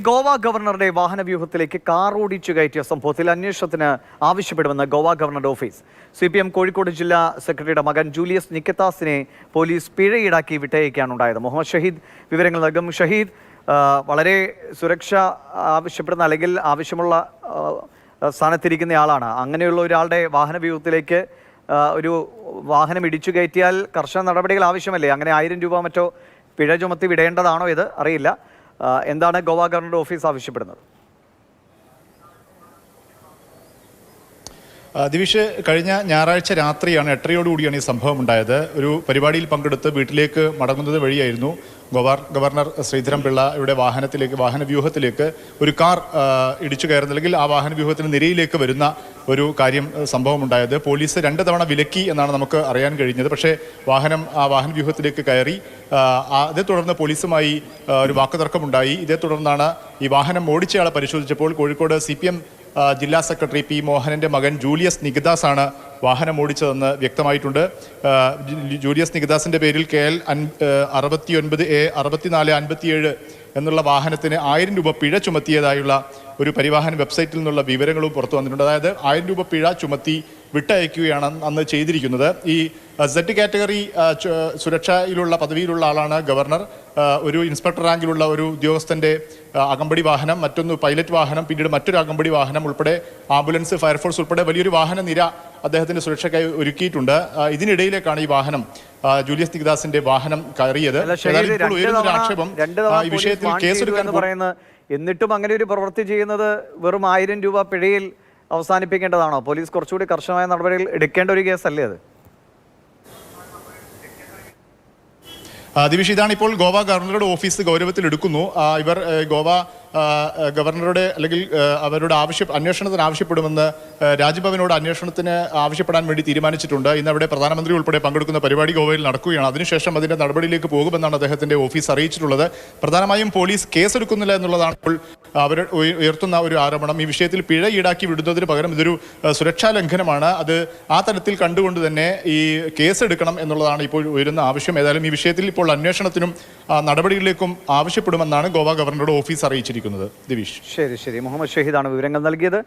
ഗോവ ഗവർണറുടെ വാഹനവ്യൂഹത്തിലേക്ക് കാർ ഓടിച്ചു കയറ്റിയ സംഭവത്തിൽ അന്വേഷണത്തിന് ആവശ്യപ്പെടുമെന്ന് ഗോവ ഗവർണറുടെ ഓഫീസ്. CPM കോഴിക്കോട് ജില്ലാ സെക്രട്ടറിയുടെ മകൻ ജൂലിയസ് നിക്കത്താസിനെ പോലീസ് പിഴ ഈടാക്കി വിട്ടയക്കുകയാണ് ഉണ്ടായത്. മുഹമ്മദ് ഷഹീദ് വിവരങ്ങൾ നൽകും. ഷഹീദ്, വളരെ സുരക്ഷ ആവശ്യപ്പെടുന്ന അല്ലെങ്കിൽ ആവശ്യമുള്ള സ്ഥാനത്തിരിക്കുന്ന ആളാണ്. അങ്ങനെയുള്ള ഒരാളുടെ വാഹനവ്യൂഹത്തിലേക്ക് ഒരു വാഹനം ഇടിച്ചു കയറ്റിയാൽ കർശന നടപടികൾ ആവശ്യമല്ലേ? അങ്ങനെ 1000 രൂപ മറ്റോ പിഴ ചുമത്തി വിടേണ്ടതാണോ ഇത്? അറിയില്ല. എന്താണ് ഗോവ ഗവർണറുടെ ഓഫീസ് ആവശ്യപ്പെടുന്നത്? ദിവിഷ്, കഴിഞ്ഞ ഞായറാഴ്ച രാത്രിയാണ് 8:30യോടുകൂടിയാണ് ഈ സംഭവം ഉണ്ടായത്. ഒരു പരിപാടിയിൽ പങ്കെടുത്ത് വീട്ടിലേക്ക് മടങ്ങുന്നത് വഴിയായിരുന്നു ഗവർണർ ശ്രീധരൻപിള്ള ഇവിടെ വാഹനവ്യൂഹത്തിലേക്ക് ഒരു കാർ ഇടിച്ചു കയറുന്ന അല്ലെങ്കിൽ ആ വാഹനവ്യൂഹത്തിന് നിരയിലേക്ക് വരുന്ന ഒരു സംഭവം ഉണ്ടായത്. പോലീസ് 2 തവണ വിലക്കി എന്നാണ് നമുക്ക് അറിയാൻ കഴിഞ്ഞത്. പക്ഷേ ആ വാഹനവ്യൂഹത്തിലേക്ക് കയറി. അതേ തുടർന്ന് പോലീസുമായി ഒരു വാക്കുതർക്കമുണ്ടായി. ഇതേ തുടർന്നാണ് ഈ വാഹനം ഓടിച്ചയാളെ പരിശോധിച്ചപ്പോൾ കോഴിക്കോട് CPM ജില്ലാ സെക്രട്ടറി P. മോഹനന്റെ മകൻ ജൂലിയസ് നികിദാസ് ആണ് വാഹനം ഓടിച്ചതെന്ന് വ്യക്തമായിട്ടുണ്ട്. ജൂലിയസ് നികിദാസിന്റെ പേരിൽ KL 69A 6457 എന്നുള്ള വാഹനത്തിന് 1000 രൂപ പിഴ ചുമത്തിയതായുള്ള ഒരു പരിവാഹൻ വെബ്സൈറ്റിൽ നിന്നുള്ള വിവരങ്ങളും പുറത്തു വന്നിട്ടുണ്ട്. അതായത് 1000 രൂപ പിഴ ചുമത്തി വിട്ടയക്കുകയാണ് അന്ന് ചെയ്തിരിക്കുന്നത്. ഈ Z കാറ്റഗറി സുരക്ഷയിലുള്ള പദവിയിലുള്ള ആളാണ് ഗവർണർ. ഒരു ഇൻസ്പെക്ടർ റാങ്കിലുള്ള ഒരു ഉദ്യോഗസ്ഥന്റെ അകമ്പടി വാഹനം, മറ്റൊന്ന് പൈലറ്റ് വാഹനം, പിന്നീട് മറ്റൊരു അകമ്പടി വാഹനം ഉൾപ്പെടെ ആംബുലൻസ്, ഫയർഫോഴ്സ് ഉൾപ്പെടെ വലിയൊരു വാഹന നിര അദ്ദേഹത്തിന്റെ സുരക്ഷയ്ക്കായി ഒരുക്കിയിട്ടുണ്ട്. ഇതിനിടയിലേക്കാണ് ഈ വാഹനം ജൂലിയസ് നികിദാസിന്റെ വാഹനം കയറിയത്. ആക്ഷേപം ഈ വിഷയത്തിൽ കേസെടുക്കാൻ പറയുന്നത്. എന്നിട്ടും അങ്ങനെ ഒരു പ്രവൃത്തി ചെയ്യുന്നത് വെറും 1000 രൂപ പിഴയിൽ അവസാനിപ്പിക്കേണ്ടതാണോ? പോലീസ് കുറച്ചുകൂടി കർശനമായ നടപടികൾ എടുക്കേണ്ട ഒരു കേസല്ലേ അത്? ദിവിഷ്, ഇതാണ് ഇപ്പോൾ ഗോവ ഗവർണറുടെ ഓഫീസ് ഗൗരവത്തിൽ എടുക്കുന്നു. ഇവർ ഗോവ ഗവർണറുടെ അല്ലെങ്കിൽ അവരുടെ അന്വേഷണത്തിന് ആവശ്യപ്പെടുമെന്ന് രാജ്ഭവനോട് അന്വേഷണത്തിന് ആവശ്യപ്പെടാൻ വേണ്ടി തീരുമാനിച്ചിട്ടുണ്ട്. ഇന്ന് അവിടെ പ്രധാനമന്ത്രി ഉൾപ്പെടെ പങ്കെടുക്കുന്ന പരിപാടി ഗോവയിൽ നടക്കുകയാണ്. അതിനുശേഷം അതിന്റെ നടപടിയിലേക്ക് പോകുമെന്നാണ് അദ്ദേഹത്തിന്റെ ഓഫീസ് അറിയിച്ചിട്ടുള്ളത്. പ്രധാനമായും പോലീസ് കേസെടുക്കുന്നില്ല എന്നുള്ളതാണ് ഇപ്പോൾ അവർ ഉയർത്തുന്ന ഒരു ആരോപണം. ഈ വിഷയത്തിൽ പിഴ ഈടാക്കി വിടുന്നതിന് പകരം ഇതൊരു സുരക്ഷാ ലംഘനമാണ്. അത് ആ തരത്തിൽ കണ്ടുകൊണ്ട് തന്നെ ഈ കേസെടുക്കണം എന്നുള്ളതാണ് ഇപ്പോൾ ഉയരുന്ന ആവശ്യം. ഏതായാലും ഈ വിഷയത്തിൽ ഇപ്പോൾ അന്വേഷണത്തിനും നടപടികളിലേക്കും ആവശ്യപ്പെടുമെന്നാണ് ഗോവ ഗവർണറുടെ ഓഫീസ് അറിയിച്ചിരിക്കുന്നത്. ദിവിഷ്, ശരി. മുഹമ്മദ് ഷഹീദാണ് വിവരങ്ങൾ നൽകിയത്.